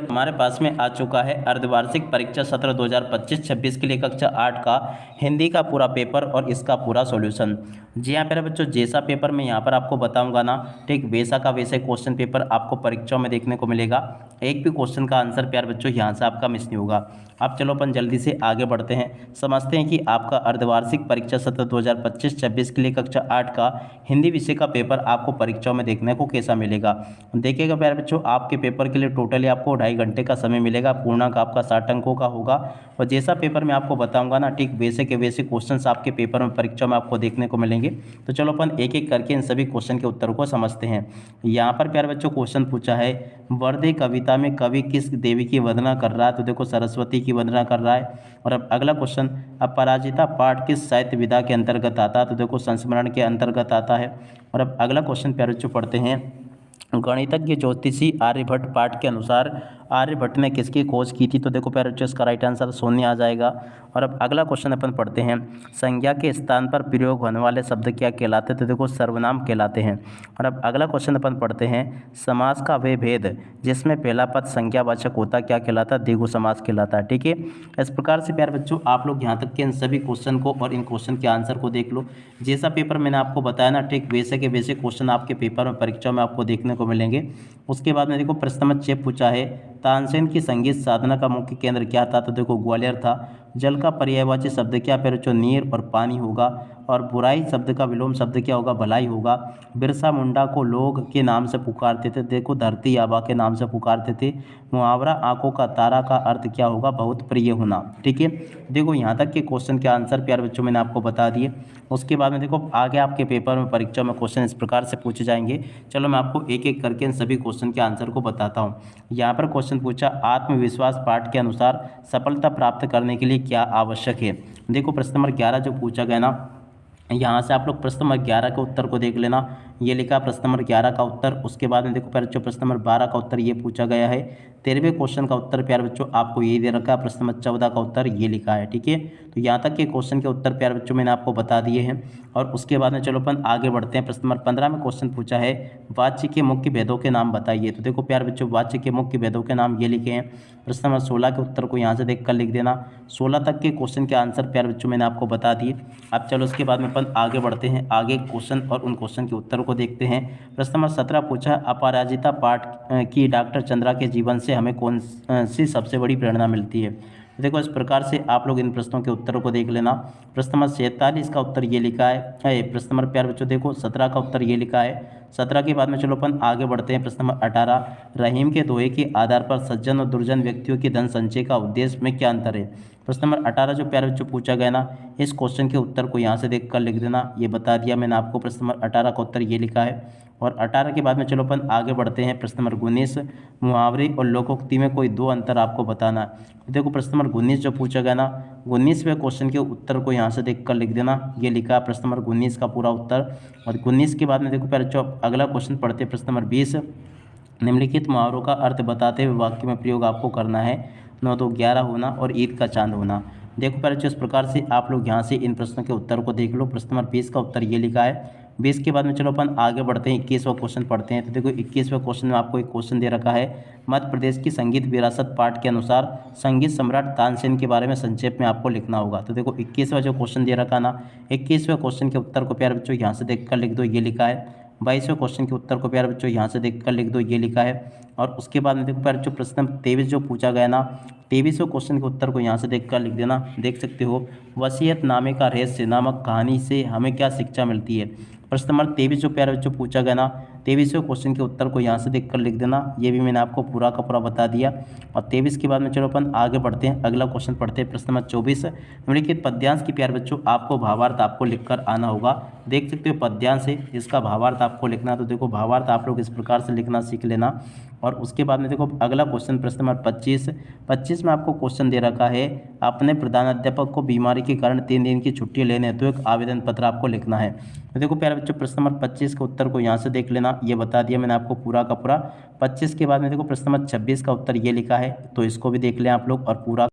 हमारे पास में आ चुका है अर्धवार्षिक परीक्षा सत्र 2025-26 के लिए कक्षा 8 का हिंदी का पूरा पेपर और इसका पूरा सॉल्यूशन। जी हाँ प्यारे बच्चों, जैसा पेपर मैं यहाँ पर आपको बताऊंगा ना, ठीक वैसा का वैसे क्वेश्चन पेपर आपको परीक्षाओं में देखने को मिलेगा। एक भी क्वेश्चन का आंसर प्यारे बच्चों यहाँ से आपका मिस नहीं होगा। अब चलो अपन जल्दी से आगे बढ़ते हैं, समझते हैं कि आपका अर्धवार्षिक परीक्षा सत्र 2025-26 के लिए कक्षा 8 का हिंदी विषय का पेपर आपको परीक्षाओं में देखने को कैसा मिलेगा। देखिएगा प्यारे बच्चों, आपके पेपर के लिए टोटली आपको 2.5 घंटे का समय मिलेगा। पूर्णांक आपका 60 अंकों का होगा और जैसा पेपर मैं आपको बताऊंगा ना, ठीक वैसे के वैसे क्वेश्चंस आपके पेपर में परीक्षा में आपको देखने को मिलेंगे। तो चलो अपन एक एक करके इन सभी क्वेश्चन के उत्तर को समझते हैं। यहाँ पर प्यारे बच्चों क्वेश्चन पूछा है, वर्दे कविता में कवि किस देवी की वंदना कर रहा है? तो देखो सरस्वती की वंदना कर रहा है। और अब अगला क्वेश्चन, अपराजिता पाठ किस साहित्य विधा के अंतर्गत आता है? तो देखो संस्मरण के अंतर्गत आता है। और अब अगला क्वेश्चन प्यारे बच्चों पढ़ते हैं, गणितज्ञ ज्योतिषी आर्यभट्ट पाठ के अनुसार आर्यभट्ट ने किसकी खोज की थी? तो देखो प्यारे बच्चों इसका राइट आंसर शून्य आ जाएगा। और अब अगला क्वेश्चन अपन पढ़ते हैं, संज्ञा के स्थान पर प्रयोग होने वाले शब्द क्या कहलाते हैं? तो देखो सर्वनाम कहलाते हैं। और अब अगला क्वेश्चन अपन पढ़ते हैं, समास का वे भेद जिसमें पहला पद संज्ञावाचक होता क्या कहलाता है? द्विगु समास कहलाता है। ठीक है, इस प्रकार से प्यारे बच्चों आप लोग यहाँ तक के इन सभी क्वेश्चन को और इन क्वेश्चन के आंसर को देख लो। जैसा पेपर मैंने आपको बताया ना, ठीक वैसे के वैसे क्वेश्चन आपके पेपर में परीक्षा में आपको देखने को मिलेंगे। उसके बाद में देखो प्रश्न नंबर 6 पूछा है, तानसेन की संगीत साधना का मुख्य केंद्र क्या था? तो देखो ग्वालियर था। जल का पर्यायवाची शब्द क्या प्यारे बच्चों? नीर और पानी होगा। और बुराई शब्द का विलोम शब्द क्या होगा? भलाई होगा। बिरसा मुंडा को लोग के नाम से पुकारते थे? देखो धरती आबा के नाम से पुकारते थे। मुहावरा आंखों का तारा का अर्थ क्या होगा? बहुत प्रिय होना। ठीक है, देखो यहाँ तक के क्वेश्चन के आंसर प्यारे बच्चों मैंने आपको बता दिए। उसके बाद में देखो आगे आपके पेपर में परीक्षा में क्वेश्चन इस प्रकार से पूछे जाएंगे। चलो मैं आपको एक एक करके इन सभी क्वेश्चन के आंसर को बताता हूँ। यहाँ पर क्वेश्चन पूछा, आत्मविश्वास पाठ के अनुसार सफलता प्राप्त करने के लिए क्या आवश्यक है? देखो प्रश्न नंबर 11 जो पूछा गया ना, यहाँ से आप लोग प्रश्न नंबर 11 के उत्तर को देख लेना। ये लिखा प्रश्न नंबर 11 का उत्तर। उसके बाद में देखो प्यारे बच्चों प्रश्न नंबर 12 का उत्तर ये पूछा गया है। 13वें क्वेश्चन का उत्तर प्यारे बच्चों आपको ये दे रखा है। प्रश्न नंबर 14 का उत्तर ये लिखा है। ठीक है, तो यहाँ तक के क्वेश्चन के उत्तर प्यारे बच्चों मैंने आपको बता दिए हैं। और उसके बाद में चलो अपन आगे बढ़ते हैं। प्रश्न नंबर 15 में क्वेश्चन पूछा है, वाच्य के मुख्य भेदों के नाम बताइए। तो देखो प्यारे बच्चों वाच्य के मुख्य भेदों के नाम ये लिखे हैं। प्रश्न नंबर 16 के उत्तर को यहाँ से देख कर लिख देना। 16 तक के क्वेश्चन के आंसर प्यारे बच्चों मैंने आपको बता दिए। अब चलो उसके बाद में अपन आगे बढ़ते हैं, आगे क्वेश्चन और उन क्वेश्चन के उत्तर को देखते हैं। प्रश्न नंबर 17 पूछा, अपराजिता पाठ की डॉक्टर चंद्रा के जीवन से हमें कौन सी सबसे बड़ी प्रेरणा मिलती है? देखो इस प्रकार से आप लोग इन प्रश्नों के उत्तरों को देख लेना। प्रश्न नंबर 47 का उत्तर ये लिखा है। प्रश्न नंबर प्यारे बच्चों देखो 17 का उत्तर ये लिखा है। 17 के बाद में चलो अपन आगे बढ़ते हैं। प्रश्न नंबर 18, रहीम के दोहे के आधार पर सज्जन और दुर्जन व्यक्तियों की धन संचय का उद्देश्य में क्या अंतर है? प्रश्न नंबर 18 जो प्यारे बच्चों पूछा गया ना, इस क्वेश्चन के उत्तर को यहाँ से देख कर लिख देना। ये बता दिया मैंने आपको। प्रश्न नंबर 18 का उत्तर ये लिखा है। और 18 के बाद में चलो अपन आगे बढ़ते हैं। प्रश्न नंबर 19, मुहावरे और लोकोक्ति में कोई दो अंतर आपको बताना है। देखो प्रश्न नंबर 19 जो पूछा गया ना, 19वें क्वेश्चन के उत्तर को यहाँ से देख कर लिख देना। ये लिखा है प्रश्न नंबर 19 का पूरा उत्तर। और 19 के बाद में देखो पहले अगला क्वेश्चन पढ़ते हैं। प्रश्न नंबर 20, निम्नलिखित मुहावरों का अर्थ बताते हुए वाक्य में प्रयोग आपको करना है। 9 2 11 होना और ईद का चांद होना। देखो पहले इस प्रकार से आप लोग यहाँ से इन प्रश्नों के उत्तर को देख लो। प्रश्न नंबर 20 का उत्तर ये लिखा है। 20 के बाद में चलो अपन आगे बढ़ते हैं, 21वां क्वेश्चन पढ़ते हैं। तो देखो 21वें क्वेश्चन में आपको एक क्वेश्चन दे रखा है, मध्य प्रदेश की संगीत विरासत पाठ के अनुसार संगीत सम्राट तानसेन के बारे में संक्षेप में आपको लिखना होगा। तो देखो 21वां जो क्वेश्चन दे रखा ना, 21वें क्वेश्चन के उत्तर को प्यारे बच्चों यहाँ से देख कर लिख दो। ये लिखा है। 22वें क्वेश्चन के उत्तर को प्यारे बच्चों यहाँ से देख कर लिख दो। ये लिखा है। और उसके बाद में देखो प्यारे बच्चों प्रश्न 23 जो पूछा गया ना, 23वें क्वेश्चन के उत्तर को यहाँ से देख कर लिख देना। देख सकते हो, वसीयतनामे का रहस्य नामक कहानी से हमें क्या शिक्षा मिलती है? प्रश्न नंबर 23 जो प्यारे बच्चों पूछा गया ना, 23वें क्वेश्चन के उत्तर को यहाँ से देख कर लिख देना। ये भी मैंने आपको पूरा का पूरा बता दिया। और 23 के बाद में चलो अपन आगे बढ़ते हैं, अगला क्वेश्चन पढ़ते हैं। प्रश्न नंबर 24, निम्नलिखित पद्यांश की प्यारे बच्चों आपको भावार्थ आपको लिखकर आना होगा। देख सकते हो पद्यांश है, इसका भावार्थ आपको लिखना। तो देखो भावार्थ आप लोग इस प्रकार से लिखना सीख लेना। और उसके बाद में देखो अगला क्वेश्चन प्रश्न नंबर 25 में आपको क्वेश्चन दे रखा है, अपने प्रधानाध्यापक को बीमारी के कारण 3 दिन की छुट्टी लेने हेतु एक आवेदन पत्र आपको लिखना है। तो देखो प्यारे बच्चों प्रश्न नंबर 25 के उत्तर को यहाँ से देख लेना। ये बता दिया मैंने आपको पूरा का पूरा। 25 के बाद में देखो प्रश्न नंबर 26 का उत्तर ये लिखा है, तो इसको भी देख लें आप लोग और पूरा